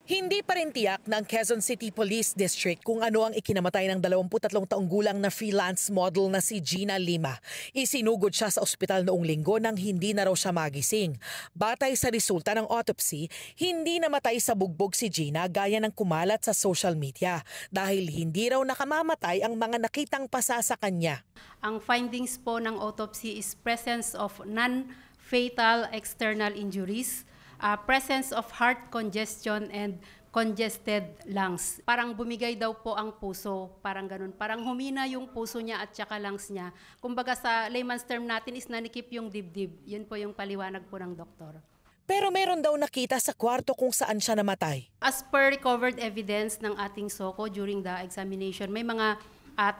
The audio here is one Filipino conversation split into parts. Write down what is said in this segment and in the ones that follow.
Hindi pa rin tiyak ng Quezon City Police District kung ano ang ikinamatay ng 23 taong gulang na freelance model na si Gina Lima. Isinugod siya sa ospital noong linggo nang hindi na raw siya magising. Batay sa resulta ng autopsy, hindi namatay sa bugbog si Gina gaya ng kumalat sa social media dahil hindi raw nakamamatay ang mga nakitang pasa sa kanya. Ang findings po ng autopsy is presence of non-fatal external injuries, presence of heart congestion and congested lungs. Parang bumigay daw po ang puso, parang ganun. Parang humina yung puso niya at saka lungs niya. Kumbaga sa layman's term natin is nanikip yung dibdib. Yun po yung paliwanag po ng doktor. Pero meron daw nakita sa kwarto kung saan siya namatay. As per recovered evidence ng ating SOCO during the examination, may mga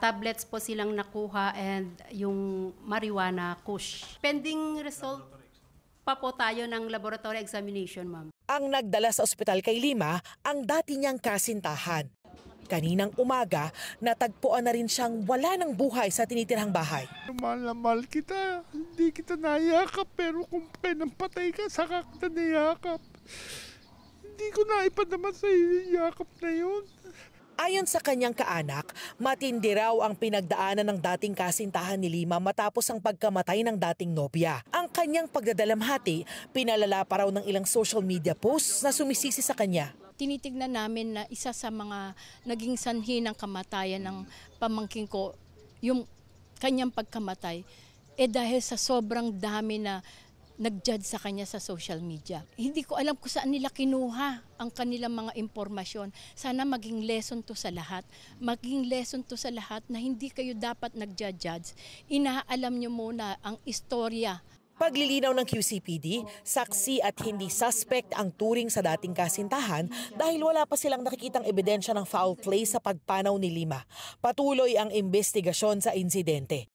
tablets po silang nakuha and yung marijuana kush. Pending result pa po tayo ng laboratory examination, ma'am. Ang nagdala sa ospital kay Lima ang dati niyang kasintahan. Kaninang umaga, natagpuan na rin siyang wala ng buhay sa tinitirhang bahay. Mahal na mahal kita, hindi kita nayakap, pero kung pinampatay ka, saka kita nayakap. Hindi ko naipadama sa iyo yung yakap na yun. Ayon sa kanyang kaanak, matindi raw ang pinagdaanan ng dating kasintahan ni Lima matapos ang pagkamatay ng dating nobya. Ang kanyang pagdadalamhati, pinalala pa raw ng ilang social media posts na sumisisi sa kanya. Tinitignan namin na isa sa mga naging sanhi ng kamatayan ng pamangkin ko, yung kanyang pagkamatay, dahil sa sobrang dami na nag-judge sa kanya sa social media. Hindi ko alam kung saan nila kinuha ang kanilang mga impormasyon. Sana maging lesson to sa lahat. Maging lesson to sa lahat na hindi kayo dapat nag-judge. Inaalam nyo muna ang istorya. Paglilinaw ng QCPD, saksi at hindi suspect ang turing sa dating kasintahan dahil wala pa silang nakikitang ebidensya ng foul play sa pagpanaw ni Lima. Patuloy ang investigasyon sa insidente.